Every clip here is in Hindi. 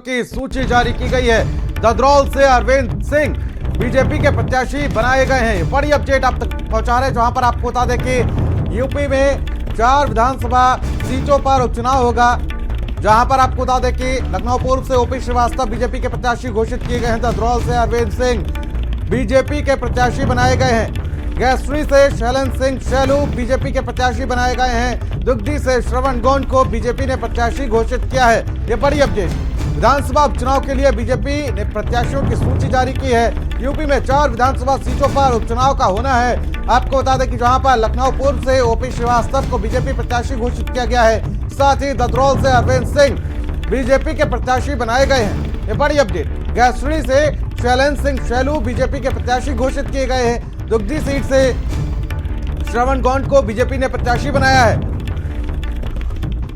की सूची जारी की गई है। ददरौल से अरविंद सिंह बीजेपी के प्रत्याशी बनाए गए हैं। बड़ी अपडेट आप तक पहुंचा रहे हैं, जहां पर आपको बता दें कि यूपी में 4 विधानसभा सीटों पर उपचुनाव होगा, जहां पर आपको बता दें कि लखनऊ पूर्व से ओपी श्रीवास्तव बीजेपी के प्रत्याशी घोषित किए गए हैं। ददरौल से अरविंद सिंह बीजेपी के प्रत्याशी बनाए गए हैं। गैसरी से शैलन सिंह शैलू बीजेपी के प्रत्याशी बनाए गए हैं। दुग्धी से श्रवण गोंड को बीजेपी ने प्रत्याशी घोषित किया है। ये बड़ी अपडेट। विधानसभा उपचुनाव के लिए बीजेपी ने प्रत्याशियों की सूची जारी की है। यूपी में 4 विधानसभा सीटों पर उपचुनाव का होना है। आपको बता दें कि जहां पर लखनऊ पूर्व से ओपी श्रीवास्तव को बीजेपी प्रत्याशी घोषित किया गया है, साथ ही ददरौल से अरविंद सिंह बीजेपी के प्रत्याशी बनाए गए हैं। ये बड़ी अपडेट। गैसरी से शैलन सिंह शैलू बीजेपी के प्रत्याशी घोषित किए गए हैं। दुग्धी सीट से श्रवण गोंड को बीजेपी ने प्रत्याशी बनाया है।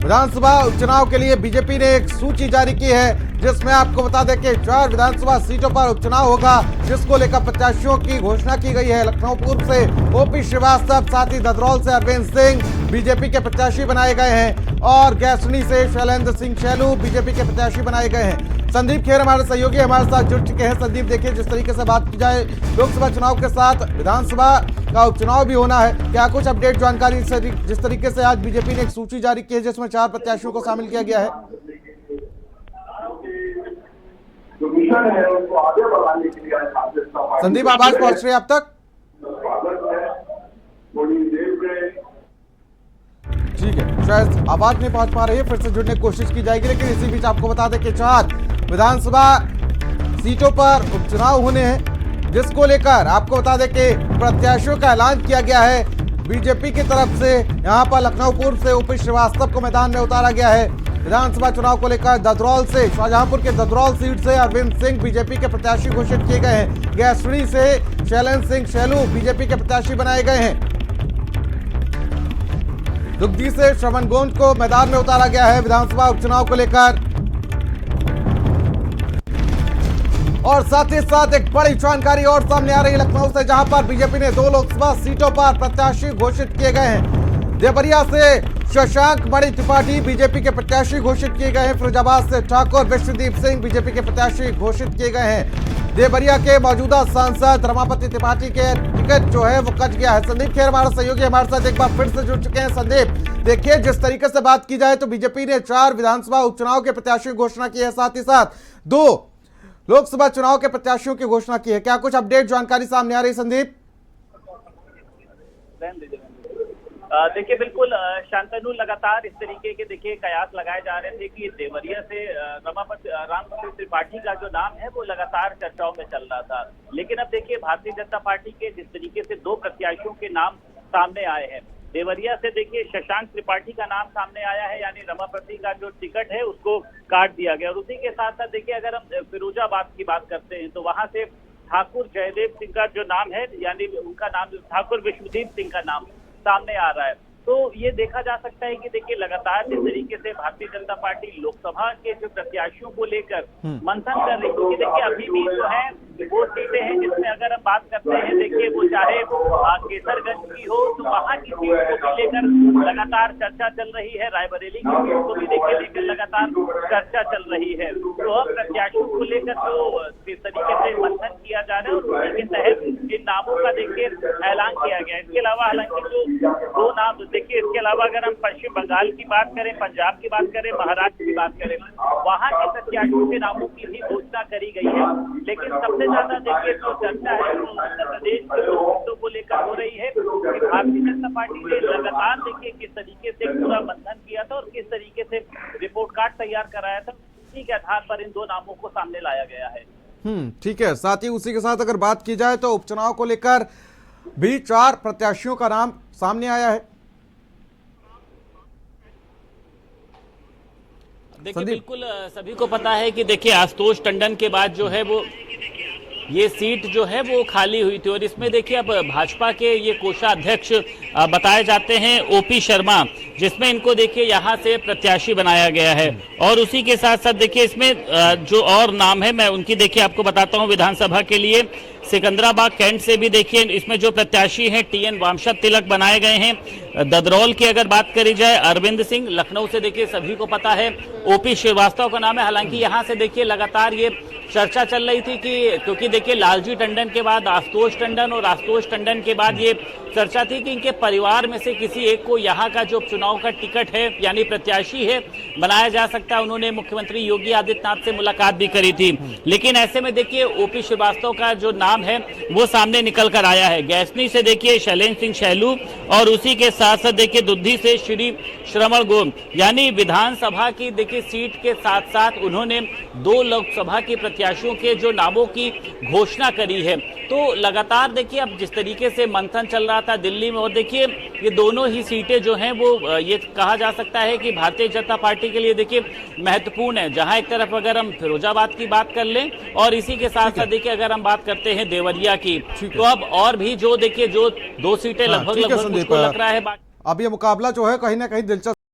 विधानसभा उपचुनाव के लिए बीजेपी ने एक सूची जारी की है, जिसमें आपको बता दें कि 4 विधानसभा सीटों पर उपचुनाव होगा, जिसको लेकर प्रत्याशियों की घोषणा की गई है। लखनऊ पूर्व से ओपी श्रीवास्तव, साथ ही ददरौल से अरविंद सिंह बीजेपी के प्रत्याशी बनाए गए हैं और गैसनी से शैलेंद्र सिंह शैलू बीजेपी के प्रत्याशी बनाए गए हैं। संदीप खेर हमारे सहयोगी हमारे साथ जुड़ चुके हैं। संदीप, देखिए जिस तरीके से बात की जाए, लोकसभा चुनाव के साथ विधानसभा का उपचुनाव भी होना है, क्या कुछ अपडेट जानकारी जिस तरीके से आज बीजेपी ने एक सूची जारी की है जिसमें 4 प्रत्याशियों को शामिल किया गया है? संदीप, आवाज पहुंच रही है आप तक? ठीक है, शायद आवाज नहीं पहुंच पा रही है, फिर से जुड़ने की कोशिश की जाएगी। लेकिन इसी बीच आपको बता दें कि 4 विधानसभा सीटों पर उपचुनाव होने हैं, जिसको लेकर आपको बता दें कि प्रत्याशियों का ऐलान किया गया है बीजेपी की तरफ से। यहां पर लखनऊ पूर्व से ओपी श्रीवास्तव को मैदान में उतारा गया है। विधानसभा चुनाव को लेकर ददरौल से, शाहजहांपुर के ददरौल सीट से अरविंद सिंह बीजेपी के प्रत्याशी घोषित किए गए हैं। गैसरी से शैलेंद्र सिंह शैलू बीजेपी के प्रत्याशी बनाए गए हैं। दुग्धी से श्रवण गोंड को मैदान में उतारा गया है विधानसभा उपचुनाव को लेकर। और साथ ही साथ एक बड़ी जानकारी और सामने आ रही है लखनऊ से, जहां पर बीजेपी ने 2 लोकसभा सीटों पर प्रत्याशी घोषित किए गए हैं। देवरिया से शशांक मणि त्रिपाठी बीजेपी के प्रत्याशी घोषित किए गए हैं। फिरोजाबाद से ठाकुर विश्वदीप सिंह बीजेपी के प्रत्याशी घोषित किए गए हैं। देवरिया के मौजूदा सांसद रमापति त्रिपाठी के टिकट जो है वो कट गया है। संदीप खेर हमारा सहयोगी हमारे साथ एक बार फिर से जुड़ चुके हैं। संदीप, देखिए जिस तरीके से बात की जाए तो बीजेपी ने 4 विधानसभा उपचुनाव के प्रत्याशियों की घोषणा की है, साथ ही साथ 2 लोकसभा चुनाव के प्रत्याशियों की घोषणा की है। क्या कुछ अपडेट जानकारी सामने आ रही है संदीप? देखिए बिल्कुल शांतनु, लगातार इस तरीके के देखिए कयास लगाए जा रहे थे कि देवरिया से रामपति त्रिपाठी का जो नाम है वो लगातार चर्चाओं में चल रहा था। लेकिन अब देखिए भारतीय जनता पार्टी के जिस तरीके से 2 प्रत्याशियों के नाम सामने आए हैं, देवरिया से देखिए शशांक त्रिपाठी का नाम सामने आया है, यानी रमापति का जो टिकट है उसको काट दिया गया। और उसी के साथ साथ देखिए अगर हम फिरोजाबाद की बात करते हैं तो वहां से ठाकुर जयदेव सिंह का जो नाम है, यानी उनका नाम ठाकुर विश्वदीप सिंह का नाम सामने आ रहा है। तो ये देखा जा सकता है कि देखिए लगातार जिस तरीके से भारतीय जनता पार्टी लोकसभा के जो प्रत्याशियों को लेकर मंथन कर रही है, क्योंकि देखिए अभी भी जो है वो सीटें हैं जिसमें अगर हम बात करते हैं, देखिए वो चाहे केसरगंज की हो तो वहां की सीट को भी लेकर लगातार चर्चा चल रही है। रायबरेली की सीट को भी देखिए लेकर लगातार चर्चा चल रही है। तो अब प्रत्याशियों को लेकर जो किस तरीके से मंथन किया जा रहा है और उसी के तहत इन नामों का देखिए ऐलान किया गया है। इसके अलावा हालांकि जो 2 नाम देखिए, इसके अलावा अगर हम पश्चिम बंगाल की बात करें, पंजाब की बात करें, महाराष्ट्र की बात करें, वहां के प्रत्याशियों के नामों की भी घोषणा करी गई है। लेकिन सबसे ज्यादा देखिए जो चर्चा है वो उत्तर प्रदेश के सीटों को लेकर हो रही है कि भारतीय जनता पार्टी ने लगातार देखिए किस तरीके से पूरा मंथन किया था और किस तरीके से रिपोर्ट कार्ड तैयार कराया था, उसी के आधार पर इन 2 नामों को सामने लाया गया है। ठीक है। साथ ही उसी के साथ अगर बात की जाए तो उपचुनाव को लेकर भी 4 प्रत्याशियों का नाम सामने आया है। देखिए बिल्कुल सभी को पता है कि देखिए आशुतोष टंडन के बाद जो है वो ये सीट जो है वो खाली हुई थी और इसमें देखिए अब भाजपा के ये कोषाध्यक्ष बताए जाते हैं ओपी शर्मा, जिसमें इनको देखिए यहाँ से प्रत्याशी बनाया गया है। और उसी के साथ साथ देखिए इसमें जो और नाम है मैं उनकी देखिए आपको बताता हूँ विधानसभा के लिए सिकंदराबाद कैंट से भी देखिए इसमें जो प्रत्याशी हैं TN वामशद तिलक बनाए गए हैं। ददरौल की अगर बात करी जाए अरविंद सिंह, लखनऊ से देखिए सभी को पता है OP श्रीवास्तव का नाम है। हालांकि यहां से देखिए लगातार ये चर्चा चल रही थी कि क्योंकि देखिए लालजी टंडन के बाद आशुतोष टंडन और आशुतोष टंडन के बाद ये चर्चा थी कि इनके परिवार में से किसी एक को यहाँ का जो चुनाव का टिकट है यानी प्रत्याशी है बनाया जा सकता है। उन्होंने मुख्यमंत्री योगी आदित्यनाथ से मुलाकात भी करी थी, लेकिन ऐसे में देखिए OP श्रीवास्तव का जो नाम है वो सामने निकल कर आया है। गैसनी से देखिए शैलेंद्र सिंह शैलू और उसी के साथ साथ देखिए दुद्धी से श्री श्रवण गोम, यानी विधानसभा की देखिए सीट के साथ साथ उन्होंने 2 लोकसभा के प्रत्याशियों के जो नामों की घोषणा करी है। तो लगातार देखिए अब जिस तरीके से मंथन चल रहा था दिल्ली में, और देखिए ये दोनों ही सीटें जो हैं वो ये कहा जा सकता है कि भारतीय जनता पार्टी के लिए देखिए महत्वपूर्ण है। जहां एक तरफ अगर हम फिरोजाबाद की बात कर लें और इसी के साथ साथ देखिए अगर हम बात करते हैं देवरिया की, तो अब और भी जो देखिए जो 2 सीटें लगभग उसको लग रहा है। अब ये मुकाबला जो है कहीं ना कहीं दिलचस्प